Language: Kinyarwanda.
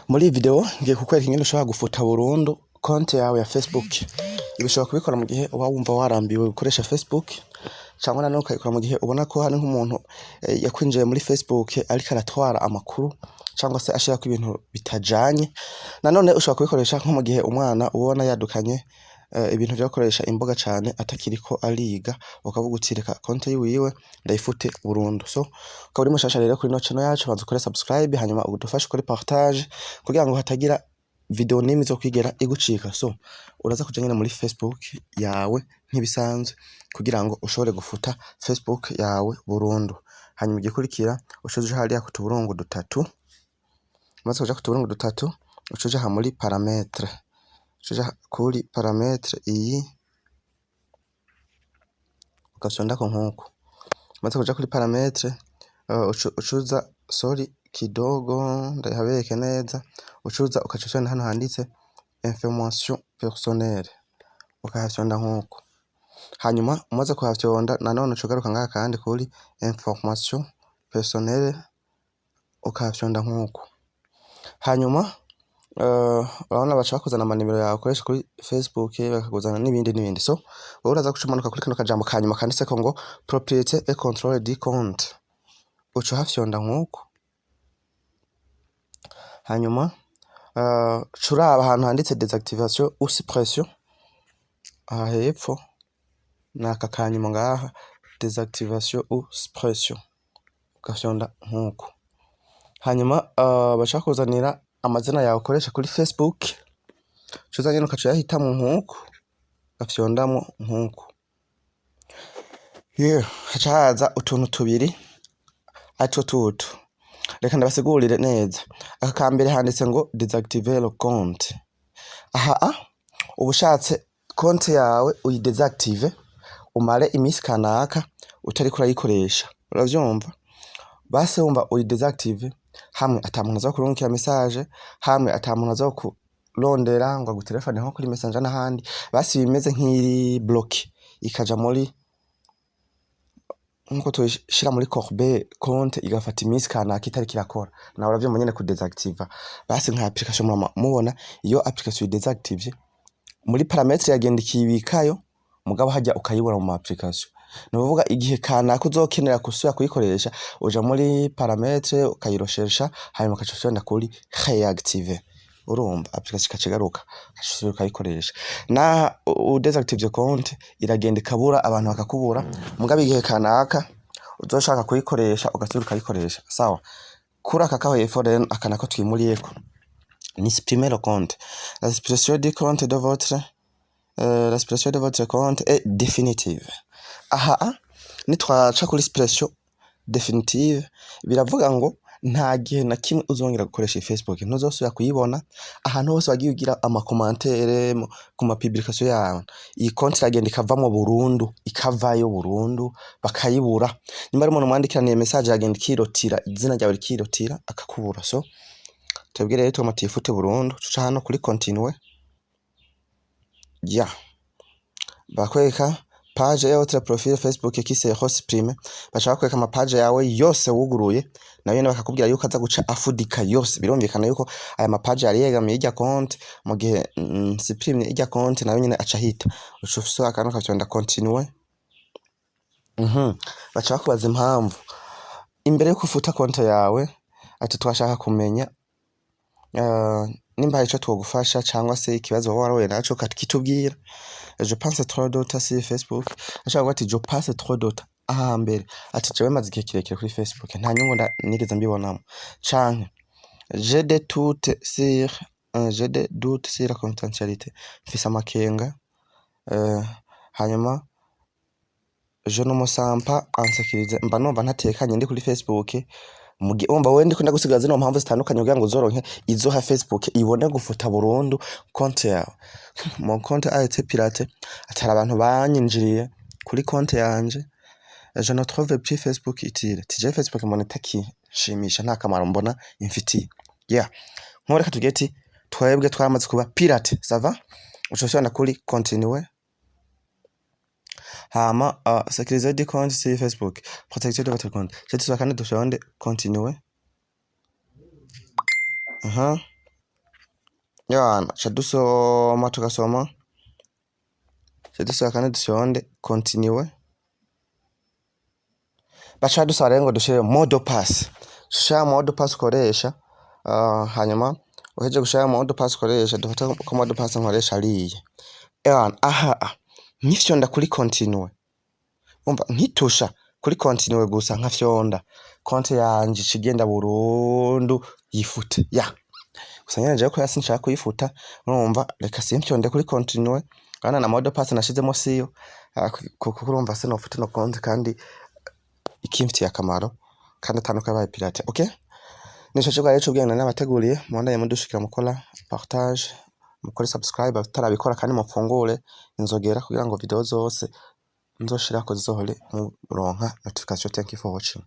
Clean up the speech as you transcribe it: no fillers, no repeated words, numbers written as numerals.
Muri iyi video ngiye kukwereka ingene ushobora gufuta burundu konti yawe ya Facebook. Ibi ushobora kubikora mu gihe uba wumva warambiwe gukoresha Facebook, cyangwa nanone ukabikora mu gihe ubona ko hari nk'umuntu yakwinjiye muri Facebook ariko aratwara amakuru cyangwa se ashirako ibintu bitajanye. Nanone ushobora kubikoresha nko mu gihe umwana ubona yadukanye ibintu byo gukoresha imboga cyane atakiriko ariga, ukavuga uti reka konti yiwe ndayifute burundu. So ukaba uri mushasha rero kuri no channel yacu, banza ukore subscribe, hanyuma udufashe kuri partage kugira ngo hatagira video nimi zo kwigera igucika. So uraza kuja nyine muri Facebook yawe nk'ibisanzwe kugira ngo ushobore gufuta Facebook yawe burundu. Hanyuma igikurikira ushuje hariya ku tuburungu dutatu, maze kuja ku tuburungu dutatu ushuje ha muri parametre, ushuje kuri parametre iyi ukasonda ko nkuko, maze kuja kuri parametre ucuza kidogo ndahabeke neza, ucuza ukacushana hano handitse information personnelle ukahashonda nkuko. Hanyuma umaze kuhashonda nanone ucugaruka ngaha kandi kuri information personnelle ukahashonda nkuko. Hanyuma urabona baca bakuzana amanimero yawe ukoresha kuri Facebook, bakakuzana n'ibindi. So wowe uraza gucumanuka kuri kano kajambo kanyuma kanditse ko ngo propriété et contrôle du compte, uca hafyonda nkuko. Hanyuma curaba ahantu handitse désactivation ou suppression, aha hepfo naka kanyuma ngaha désactivation ou suppression ukafyonda nkuko. Hanyuma bashaka kuzanira amazina yawe ukoresha kuri Facebook, cuza nyine ukaca yahitamo nkuko ukafyondamo nkuko. Hacaza utuntu tubiri ato tutu, reka ndabasigurire neza. Aka kambere handitse ngo désactiver le compte. Aha ubushatse konti yawe uyidésactive umare imisi kanaka utari kurayikoresha, uravyumva? Base wumva uyidésactive hamwe atamuntu aza kurungikira message, hamwe atamuntu aza kurondera ngo agutelefone nko kuri messenger n'ahandi, basi bimeze nk'iri block ikaja muri nkuko tuyishira muri corbeille compte igafata imisi kanaka itari kirakora. Na uravyumva nyene ku désactive basi nka application mubona iyo application désactive muri parametre yagenda ikibikayo, mugabo hajya ukayibura mu application. Nuvuga igihe kanaka uzokenera kusubira kuyikoresha uja muri parametre ukayiroshesha, hanyuma ukacufyonda kuri réactiver, urumva application ikacigaruka ukasubira ukayikoresha. Na udésactive compte iragenda ikabura, abantu bakakubura, mugabo igihe kanaka uzoshaka kuyikoresha ugasubira ukayikoresha. Sawa, kuri aka kaho hepfo rero akanako twimuriyeko ni supprimer le compte. La suppression du compte de votre compte est définitive. Aha nitwaca kuri suppression définitive biravuga ngo nta gihe na kimwe uzongera gukoresha Facebook, ntuzosubira kuyibona ahantu hose wagiye ugira ama commentaire ku ma publication yawe. Iyi konti iragenda ikavamo burundu, ikavayo burundu, bakayibura. Nyuma ari umuntu mwandikiraniye message yagenda ikirotira, izina ryawe rikirotira akakubura. So tubwire rero tumatifute burundu, tuca hano kuri continue. Bakwereka page ya votre profil Facebook qui se supprime, bashaka kwereka ama page yawe yose wuguruye, nayo nyene bakakubwira yuko aza guca afudika yose. Birumvikana yuko aya ma page yari yegamiye irya compte, mu gihe supprime irya compte nayo nyene aca hita. Ushufise akantu kafyonda continue. Baca bakubaza impamvu imbere yo kufuta konti yawe, ati twashaka kumenya nimba hari ico twogufasha cyangwa se ikibazo waba warahuye naco katitubwira. Je pense trop d'autres sur Facebook. Ashaka ati je passe trop d'autres mbere ati jewe maze igihe kirekire kuri Facebook nta nyungu nigeze mbibonamo, canke j'ai des doutes sur la confidentialité, mfise amakenga. Hanyuma je ne me sens pas en sécurité, mba numva ntatekanye ndi kuri Facebook. Mugi umva wewe ndiko ndagusigaza zino mpamvu zitandukanye kugira ngo uzoronke izoha Facebook ibone gufuta burundu konti yawe. Mon compte a été piraté, atari abantu banyinjiriye kuri konti yanje. Je ne trouve plus Facebook utile. Tije Facebook mbona takishimisha, nta kamaro mbona imfitiye. Nkoreka tugeti twebwe twamaze kuba pirate, ça va? Ushobora kuri continue. Hama sécuriser des comptes sur Facebook, protection de votre compte. Je te souhaite de continue. Yana ca dusoma tugasoma ca dusaba kandi dusyonde continue baca dusaba rero ngo dushire mode pass share mode pass ukoresha hanyuma uheje gushira mode pass ukoresha dufata ko mode pass nkoresha ariye aha nkifyonda kuri continue umva nkitusha kuri continue gusa nkafyonda konti yanje cigenda burundu yifute gusa nyene ko yasi nshaka kuyifuta urumva reka simfyonde kuri continue kana na mode pass nashizemo siyo kuko urumva se nofite no konti kandi ikimfitiye akamaro kandi atanuka yabaye pirate. Okay, nico cyo rero cy'ubwenge n'abateguriye mwanda mudushikira mukora partage mukore subscribe atarabikora kandi mupfungure inzogera kugira ngo video zose nzoshirako zizohore muronka notification. Thank you for watching.